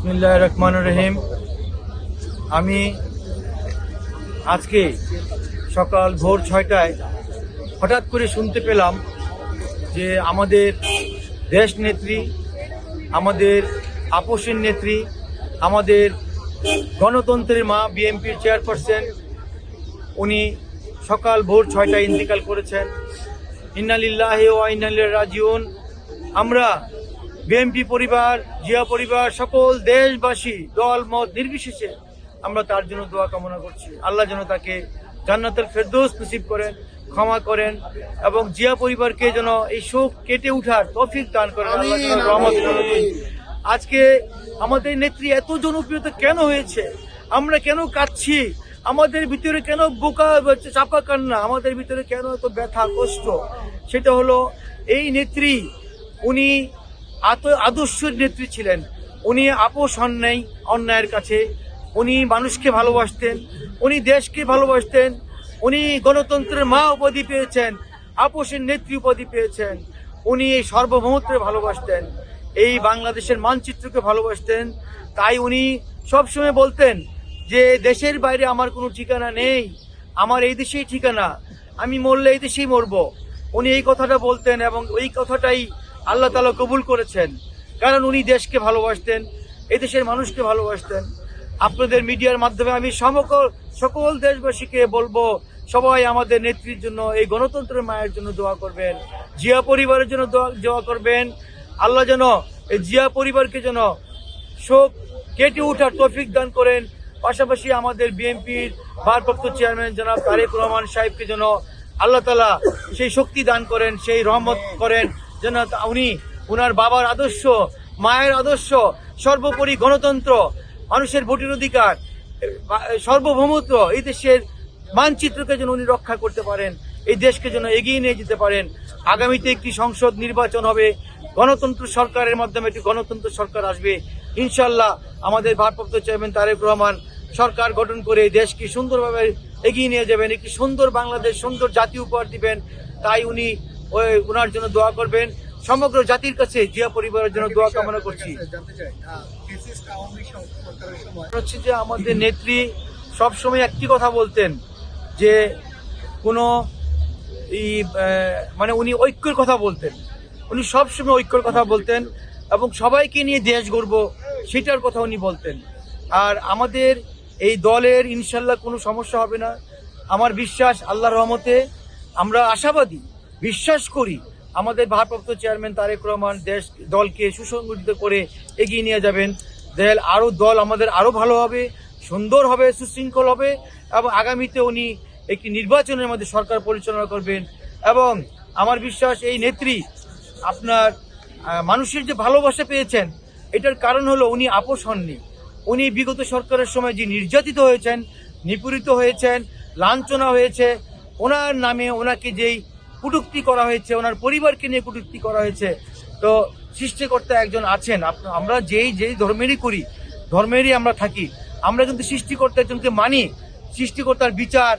বিসমিল্লাহির রহমানির রহিম। আমি আজকে সকাল ভোর 6টায় হঠাৎ করে শুনতে পেলাম যে আমাদের দেশ নেত্রী, আমাদের আপোষের নেত্রী, আমাদের গণতন্ত্রের মা বিএনপির চেয়ারপারসন উনি সকাল ভোর 6টায় ইন্তেকাল করেছেন। ইন্না লিল্লাহি ওয়া ইন্না ইলাইহি রাজিউন। আমরা বিএনপি পরিবার, জিয়া পরিবার, সকল দেশবাসী দল মত নির্বিশেষে আমরা তার জন্য দোয়া কামনা করছি। আল্লাহ যেন তাকে জান্নাতুল ফেরদৌস নসিব করেন, ক্ষমা করেন এবং জিয়া পরিবারকে যেন এই শোক কেটে ওঠার তৌফিক দান করেন। আল্লাহ যেন রহমত করেন। আজকে আমাদের নেত্রী এত জনপ্রিয়তা কেন হয়েছে? আমরা কেন কাঁদছি? আমাদের ভিতরে কেন বোকা চাপা কান্না? আমাদের ভিতরে কেন এত ব্যথা কষ্ট? সেটা হলো এই নেত্রী উনি আদর্শের নেত্রী ছিলেন। উনি আপোষ হন নাই অন্যায়ের কাছে। উনি মানুষকে ভালোবাসতেন, উনি দেশকে ভালোবাসতেন, উনি গণতন্ত্রের মা উপাধি পেয়েছেন, আপোষের নেত্রী উপাধি পেয়েছেন। উনি এই সার্বভৌমত্বকে ভালোবাসতেন, এই বাংলাদেশের মানচিত্রকে ভালোবাসতেন। তাই উনি সবসময় বলতেন যে দেশের বাইরে আমার কোনো ঠিকানা নেই, আমার এই দেশেই ঠিকানা, আমি মরলে এই দেশেই মরবো। উনি এই কথাটা বলতেন এবং ওই কথাটাই আল্লাহ তাআলা কবুল করেছেন, কারণ উনি দেশকে ভালোবাসতেন, এই দেশের মানুষকে ভালোবাসতেন। আপনাদের মিডিয়ার মাধ্যমে আমি সকল দেশবাসীকে বলবো, সবাই আমাদের নেত্রীর জন্য, এই গণতন্ত্রের মায়ের জন্য দোয়া করবেন, জিয়া পরিবারের জন্য দোয়া করবেন। আল্লাহ যেন এই জিয়া পরিবারকে যেন শোক কেটে ওঠার তৌফিক দান করেন। পাশাপাশি আমাদের বিএনপির ভারপ্রাপ্ত চেয়ারম্যান জনাব তারেক রহমান সাহেবকে যেন আল্লাহ তাআলা সেই শক্তি দান করেন, সেই রহমত করেন, যেন উনি ওনার বাবার আদর্শ, মায়ের আদর্শ, সর্বোপরি গণতন্ত্র, মানুষের ভোটের অধিকার, সার্বভৌমত্ব, এই দেশের মানচিত্রকে যেন উনি রক্ষা করতে পারেন, এই দেশকে যেন এগিয়ে নিয়ে যেতে পারেন। আগামীতে একটি সংসদ নির্বাচন হবে, গণতন্ত্র সরকারের মাধ্যমে একটি গণতন্ত্র সরকার আসবে ইনশাল্লাহ। আমাদের ভারপ্রাপ্ত চেয়ারম্যান তারেক রহমান সরকার গঠন করে দেশকে সুন্দরভাবে এগিয়ে নিয়ে যাবেন, একটি সুন্দর বাংলাদেশ, সুন্দর জাতি উপহার দিবেন। তাই উনি ওনার জন্য দোয়া করবেন। সমগ্র জাতির কাছে জিয়া পরিবারের জন্য দোয়া কামনা করছি। হচ্ছে যে আমাদের নেত্রী সবসময় একটি কথা বলতেন যে কোনো মানে উনি ঐক্যের কথা বলতেন, উনি সবসময় ঐক্যের কথা বলতেন এবং সবাইকে নিয়ে দেশ গড়ব সেটার কথা উনি বলতেন। আর আমাদের এই দলের ইনশাল্লাহ কোনো সমস্যা হবে না। আমার বিশ্বাস, আল্লাহর রহমতে আমরা আশাবাদী, বিশ্বাস করি আমাদের ভারপ্রাপ্ত চেয়ারম্যান তারেক রহমান দলকে সুসংগঠিত করে এগিয়ে নিয়ে যাবেন। দল আমাদের আরো ভালো হবে, সুন্দর হবে, সুশৃঙ্খল হবে এবং আগামীতে উনি একটি নির্বাচনের মধ্যে সরকার পরিচালনা করবেন। এবং আমার বিশ্বাস এই নেত্রী আপনার মানুষের যে ভালোবাসা পেয়েছেন, এটার কারণ হলো উনি আপোষ হননি। উনি বিগত সরকারের সময় যে নির্যাতিত হয়েছেন, নিপীড়িত হয়েছেন, লাঞ্ছনা হয়েছে, ওনার নামে ওনাকে যেই কটূক্তি করা হয়েছে, ওনার পরিবারকে নিয়ে কটূক্তি করা হয়েছে, তো সৃষ্টিকর্তা একজন আছেন। আমরা যেই ধর্মেরই করি, ধর্মেরই আমরা থাকি, আমরা কিন্তু সৃষ্টিকর্তা একজনকে মানি। সৃষ্টিকর্তার বিচার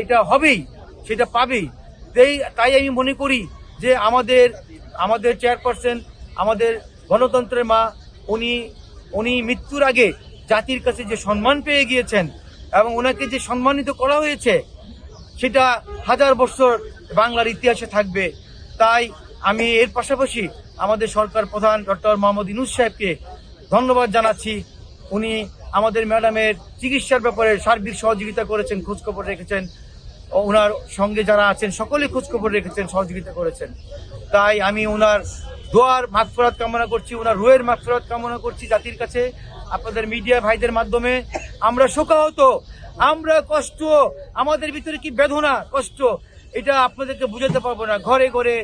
এটা হবেই, সেটা পাবেই। তাই আমি মনে করি যে আমাদের চেয়ারপারসন, আমাদের গণতন্ত্রের মা, উনি মৃত্যুর আগে জাতির কাছে যে সম্মান পেয়ে গিয়েছেন এবং ওনাকে যে সম্মানিত করা হয়েছে, সেটা হাজার বছর বাংলার ইতিহাসে থাকবে। তাই আমি এর পাশাপাশি আমাদের সরকার প্রধান ডক্টর মোহাম্মদ ইউনূস সাহেবকে ধন্যবাদ জানাচ্ছি। উনি আমাদের ম্যাডামের চিকিৎসার ব্যাপারে সার্বিক সহযোগিতা করেছেন, খোঁজখবর রেখেছেন, ওনার সঙ্গে যারা আছেন সকলে খোঁজখবর রেখেছেন, সহযোগিতা করেছেন। তাই আমি ওনার দোয়ার মাগফিরাত কামনা করছি, ওনার রুহের মাগফিরাত কামনা করছি জাতির কাছে। আপনাদের মিডিয়া ভাইদের মাধ্যমে আমরা শোকাহত, আমরা কষ্ট, আমাদের ভিতরে কি বেদনা, কষ্ট, এটা আপনাদেরকে বুঝাতে পারবো না। ঘরে ঘরে